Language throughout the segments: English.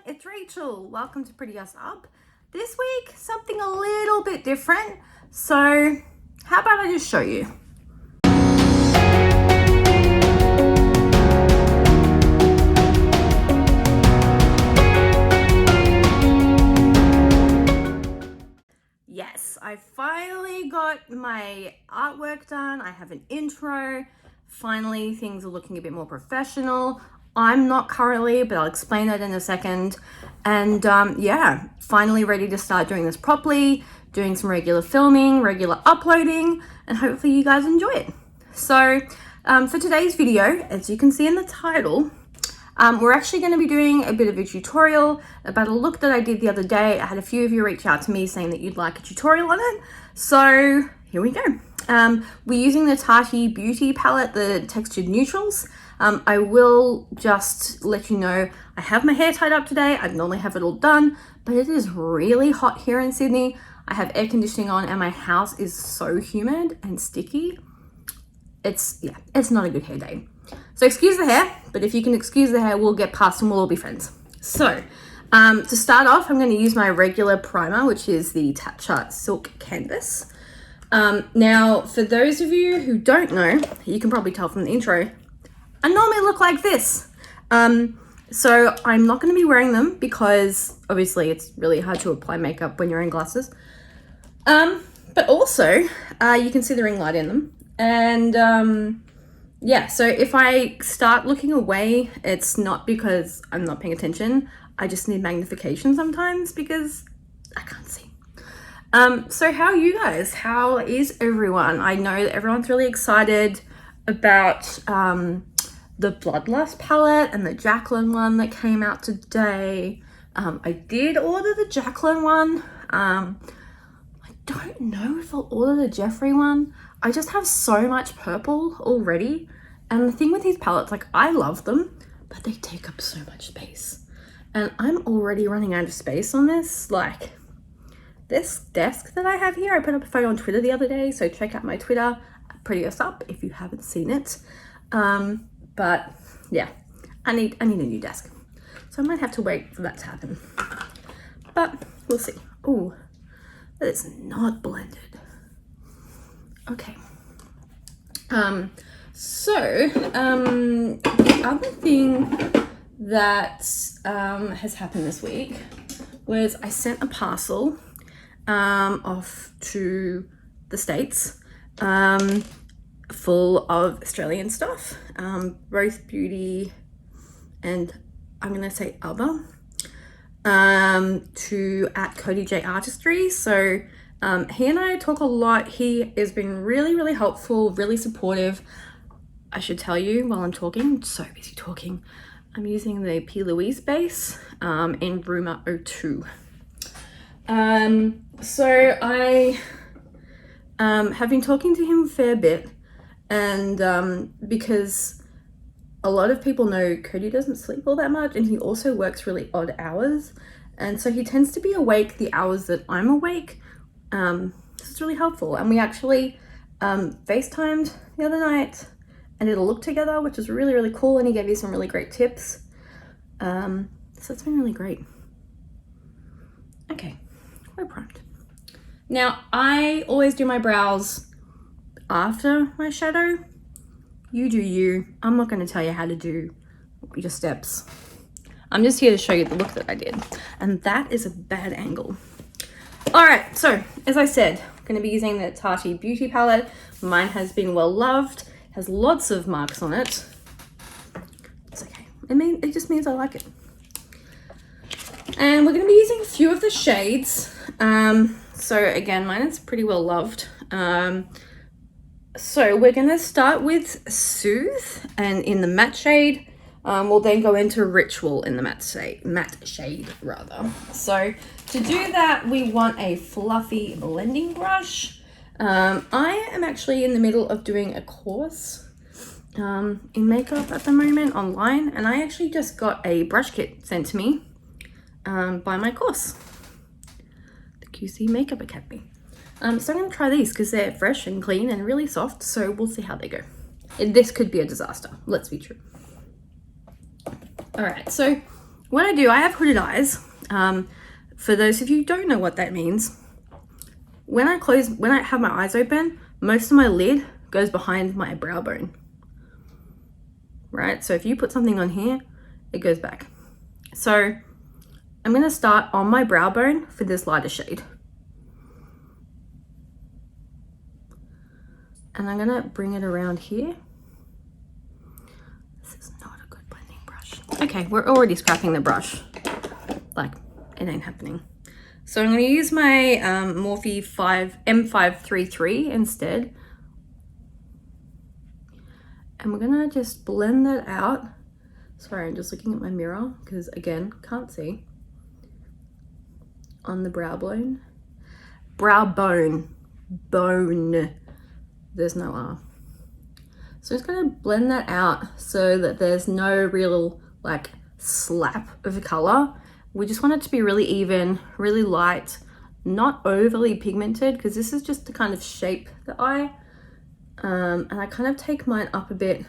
it's Rachel. Welcome to Pretty Us Up. This week, something a little bit different. So, how about I just show you? Yes, I finally got my artwork done. I have an intro. Finally, things are looking a bit more professional. I'm not currently, but I'll explain that in a second. And yeah, finally ready to start doing this properly, doing some regular filming, regular uploading, and hopefully you guys enjoy it. So for today's video, as you can see in the title, we're actually going to be doing a bit of a tutorial about a look that I did the other day. I had a few of you reach out to me saying that you'd like a tutorial on it. So here we go. We're using the Tati Beauty palette, the Textured Neutrals. I will just let you know, I have my hair tied up today. I normally have it all done, but it is really hot here in Sydney. I have air conditioning on and my house is so humid and sticky. It's not a good hair day. So excuse the hair, but if you can excuse the hair, we'll get past and we'll all be friends. So to start off, I'm going to use my regular primer, which is the Tatcha Silk Canvas. Now, for those of you who don't know, you can probably tell from the intro, I normally look like this. So I'm not going to be wearing them because obviously it's really hard to apply makeup when you're in glasses. But also, you can see the ring light in them. And yeah, so if I start looking away, it's not because I'm not paying attention. I just need magnification sometimes because I can't see. So how are you guys? How is everyone? I know that everyone's really excited about the Bloodlust palette and the Jacqueline one that came out today. I did order the Jacqueline one. I don't know if I'll order the Jeffree one. I just have so much purple already. And the thing with these palettes, like, I love them, but they take up so much space. And I'm already running out of space on this. Like, this desk that I have here, I put up a photo on Twitter the other day, so check out my Twitter, Pretty Us Up, if you haven't seen it. But yeah, I need a new desk. So I might have to wait for that to happen. But we'll see. Oh, that is not blended. Okay. The other thing that has happened this week was I sent a parcel off to the States full of Australian stuff, both beauty and I'm gonna say other, to at Cody J Artistry. So he and I talk a lot. He has been really helpful, really supportive. I should tell you while I'm talking, I'm so busy talking, I'm using the P. Louise base in Rumor 02. So I have been talking to him a fair bit, and because a lot of people know Cody doesn't sleep all that much, and he also works really odd hours, and so he tends to be awake the hours that I'm awake. This is really helpful, and we actually FaceTimed the other night and did a look together, which was really cool, and he gave me some really great tips. So it's been really great. Okay, we're primed. Now, I always do my brows after my shadow. You do you. I'm not going to tell you how to do your steps. I'm just here to show you the look that I did, and that is a bad angle. All right, so as I said, I'm going to be using the Tati Beauty palette. Mine has been well loved, has lots of marks on it. It's okay. It just means I like it. And we're going to be using a few of the shades. So again, mine is pretty well loved. So we're going to start with Soothe and in the matte shade. We'll then go into Ritual in the matte shade rather. So to do that, we want a fluffy blending brush. I am actually in the middle of doing a course in makeup at the moment online, and I actually just got a brush kit sent to me by my course, the QC Makeup Academy. So I'm going to try these because they're fresh and clean and really soft, so we'll see how they go. This could be a disaster, let's be true. All right, so what I do, I have hooded eyes. For those of you who don't know what that means, when I have my eyes open, most of my lid goes behind my brow bone, right? So if you put something on here, it goes back. So I'm gonna start on my brow bone for this lighter shade. And I'm gonna bring it around here. This is not a good blending brush. Okay, we're already scrapping the brush. Like, it ain't happening. So I'm gonna use my Morphe M533 instead. And we're gonna just blend that out. Sorry, I'm just looking at my mirror because again, can't see. On the brow bone. Brow bone. Bone. There's no R. So I'm just gonna blend that out so that there's no real like slap of color. We just want it to be really even, really light, not overly pigmented, because this is just to kind of shape the eye. And I kind of take mine up a bit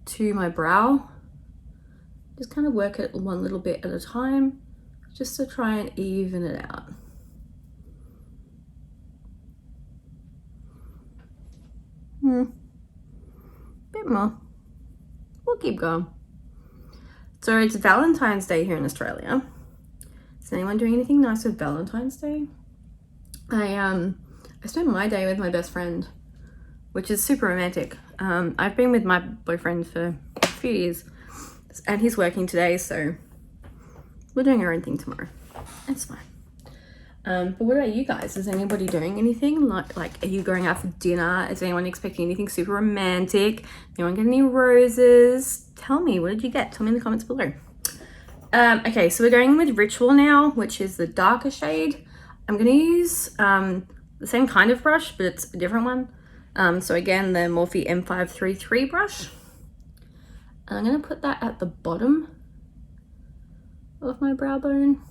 to my brow. Just kind of work it one little bit at a time, just to try and even it out. Bit more. We'll keep going. So it's Valentine's Day here in Australia. Is anyone doing anything nice with Valentine's Day? I spent my day with my best friend, which is super romantic. I've been with my boyfriend for a few years, and he's working today, so we're doing our own thing tomorrow. It's fine. But what about you guys? Is anybody doing anything? Like, are you going out for dinner? Is anyone expecting anything super romantic? Anyone get any roses? Tell me, what did you get? Tell me in the comments below. Okay, so we're going with Ritual now, which is the darker shade. I'm gonna use the same kind of brush, but it's a different one. So again, the Morphe M533 brush. And I'm gonna put that at the bottom of my brow bone.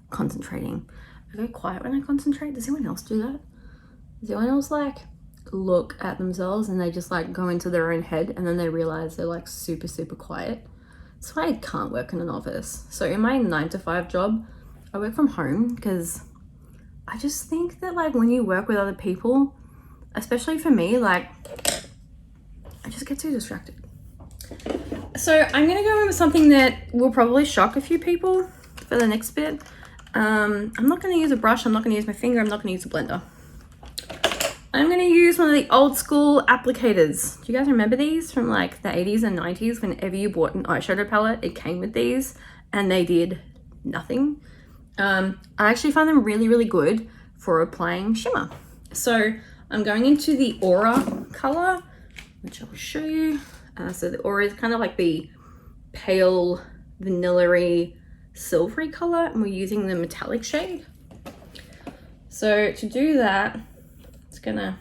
Concentrating. I go quiet when I concentrate. Does anyone else do that? Does anyone else like look at themselves and they just like go into their own head and then they realize they're like super, super quiet? That's why I can't work in an office. So in my 9-to-5 job, I work from home because I just think that like when you work with other people, especially for me, like I just get too distracted. So I'm gonna go with something that will probably shock a few people for the next bit. I'm not going to use a brush, I'm not going to use my finger, I'm not going to use a blender. I'm going to use one of the old school applicators. Do you guys remember these from like the 80s and 90s? Whenever you bought an eyeshadow palette, it came with these and they did nothing. I actually find them really, really good for applying shimmer. So I'm going into the Aura color, which I'll show you. So the Aura is kind of like the pale vanilla-y silvery color, and we're using the metallic shade. So to do that, it's gonna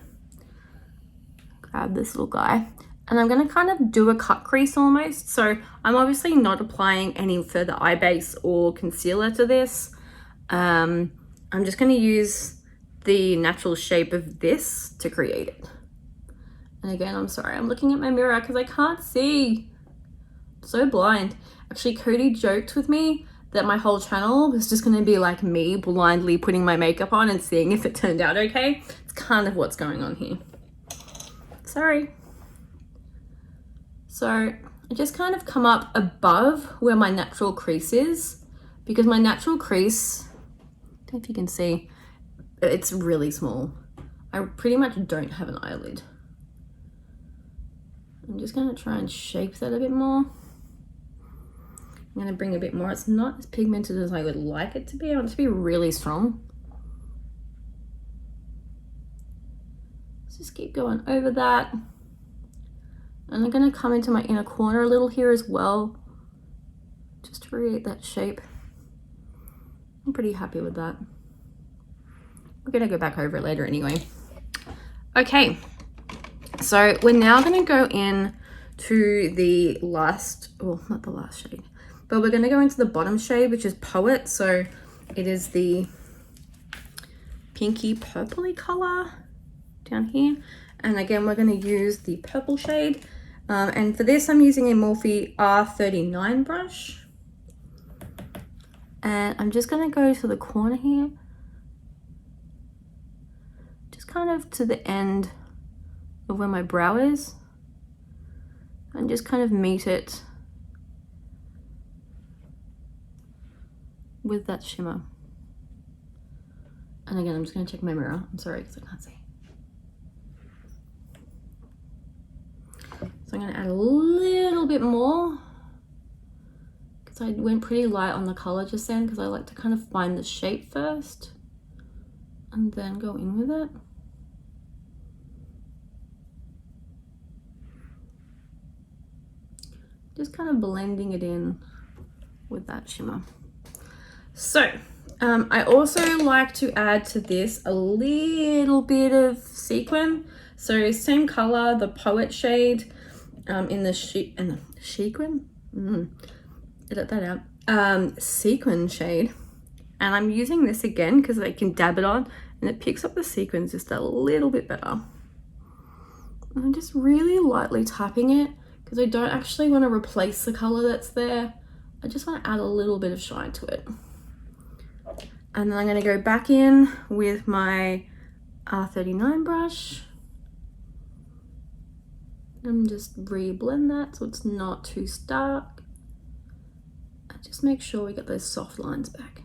grab this little guy and I'm gonna kind of do a cut crease almost. So I'm obviously not applying any further eye base or concealer to this. I'm just gonna use the natural shape of this to create it. And again, I'm sorry, I'm looking at my mirror because I can't see. I'm so blind. Actually, Cody joked with me that my whole channel was just going to be like me blindly putting my makeup on and seeing if it turned out okay. It's kind of what's going on here. Sorry. So I just kind of come up above where my natural crease is, because my natural crease, I don't know if you can see, it's really small. I pretty much don't have an eyelid. I'm just going to try and shape that a bit more. I'm going to bring a bit more. It's not as pigmented as I would like it to be. I want it to be really strong. Let's just keep going over that. And I'm going to come into my inner corner a little here as well, just to create that shape. I'm pretty happy with that. We're going to go back over it later anyway. Okay, so we're now going to go in to the last, well, not the last shade, but we're going to go into the bottom shade, which is Poet. So it is the pinky purpley color. down here. And again, we're going to use the purple shade. And for this, I'm using a Morphe R39 brush. And I'm just going to go to the corner here. Just kind of to the end of where my brow is. And just kind of meet it with that shimmer. And again, I'm just going to check my mirror. I'm sorry because I can't see. So I'm going to add a little bit more because I went pretty light on the color just then because I like to kind of find the shape first and then go in with it. Just kind of blending it in with that shimmer. So I also like to add to this a little bit of sequin. So same color, the Poet shade in the sequin. Edit that out. Sequin shade, and I'm using this again because I can dab it on, and it picks up the sequins just a little bit better. And I'm just really lightly tapping it because I don't actually want to replace the color that's there. I just want to add a little bit of shine to it. And then I'm going to go back in with my R39 brush and just re-blend that so it's not too stark. And just make sure we get those soft lines back.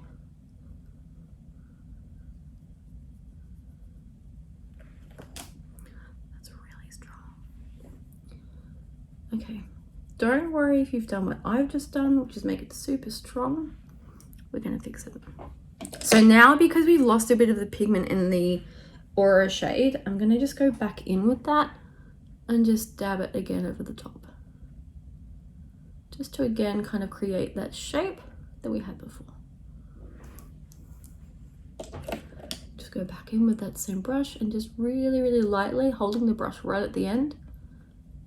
That's really strong. Okay, don't worry if you've done what I've just done, which is make it super strong. We're going to fix it. So now, because we've lost a bit of the pigment in the Aura shade, I'm going to just go back in with that and just dab it again over the top. Just to again kind of create that shape that we had before. Just go back in with that same brush and just really, really lightly, holding the brush right at the end,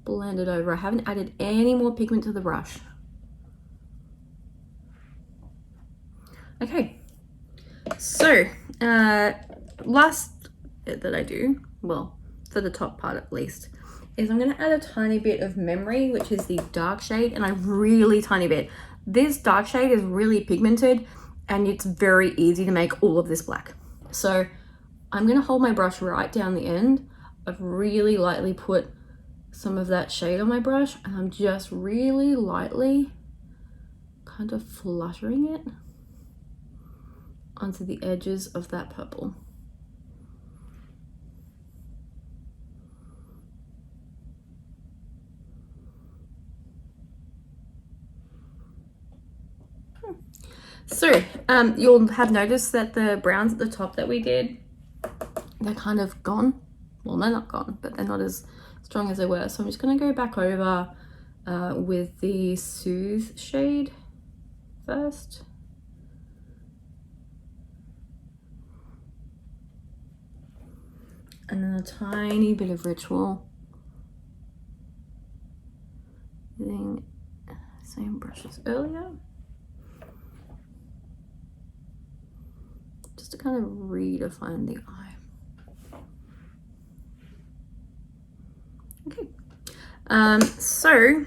blend it over. I haven't added any more pigment to the brush. Okay. So, last bit that I do, well, for the top part at least, is I'm going to add a tiny bit of Memory, which is the dark shade, and a really tiny bit. This dark shade is really pigmented, and it's very easy to make all of this black. So, I'm going to hold my brush right down the end. I've really lightly put some of that shade on my brush, and I'm just really lightly kind of fluttering it onto the edges of that purple. So you'll have noticed that the browns at the top that we did, they're kind of gone. Well, they're not gone, but they're not as strong as they were. So I'm just going to go back over with the Soothe shade first. And then a tiny bit of Ritual. Using the same brush as earlier. Just to kind of redefine the eye. Okay. So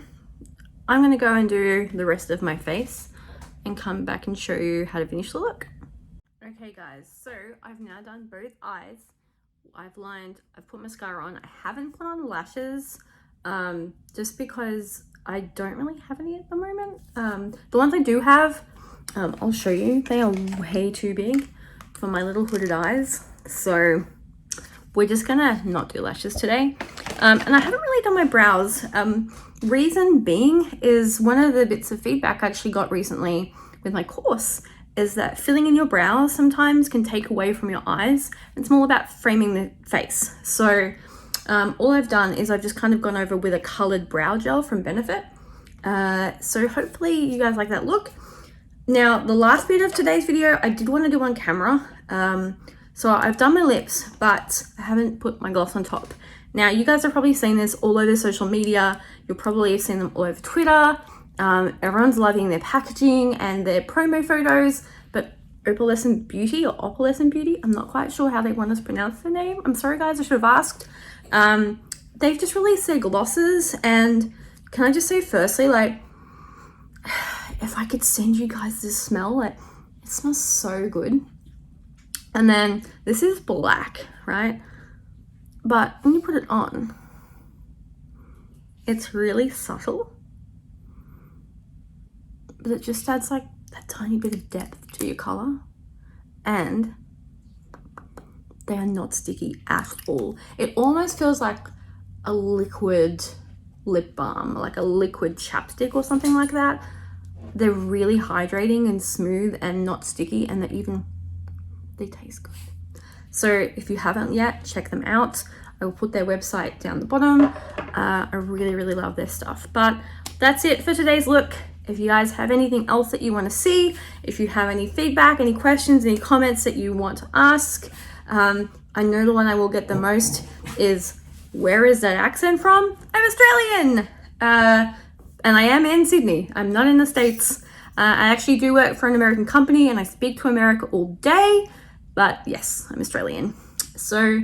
I'm going to go and do the rest of my face and come back and show you how to finish the look. Okay guys, so I've now done both eyes. I've put mascara on. I haven't put on lashes just because I don't really have any at the moment. The ones I do have, I'll show you. They are way too big for my little hooded eyes. So we're just gonna not do lashes today. And I haven't really done my brows. Reason being is one of the bits of feedback I actually got recently with my course is that filling in your brows sometimes can take away from your eyes. It's more about framing the face. So all I've done is I've just kind of gone over with a colored brow gel from Benefit. So hopefully you guys like that look. Now, the last bit of today's video, I did want to do on camera. So I've done my lips, but I haven't put my gloss on top. Now, you guys have probably seen this all over social media. You'll probably have seen them all over Twitter. Everyone's loving their packaging and their promo photos, but Opalescent Beauty or Opalescent Beauty. I'm not quite sure how they want us to pronounce their name. I'm sorry guys, I should have asked. They've just released their glosses, and can I just say firstly, like, if I could send you guys this smell, like, it smells so good. And then this is black, right? But when you put it on, it's really subtle, but it just adds like that tiny bit of depth to your color, and they are not sticky at all. It almost feels like a liquid lip balm, like a liquid chapstick or something like that. They're really hydrating and smooth and not sticky, and they taste good. So if you haven't yet, check them out. I will put their website down the bottom. I really, really love their stuff. But that's it for today's look. If you guys have anything else that you want to see, if you have any feedback, any questions, any comments that you want to ask, I know the one I will get the most is, where is that accent from? I'm Australian! And I am in Sydney. I'm not in the States. I actually do work for an American company and I speak to America all day, but yes, I'm Australian. So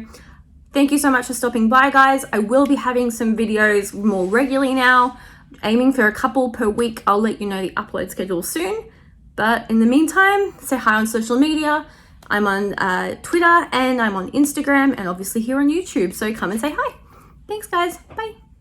thank you so much for stopping by, guys. I will be having some videos more regularly now, aiming for a couple per week. I'll let you know the upload schedule soon. But in the meantime, say hi on social media. I'm on Twitter and I'm on Instagram and obviously here on YouTube. So come and say hi. Thanks, guys. Bye.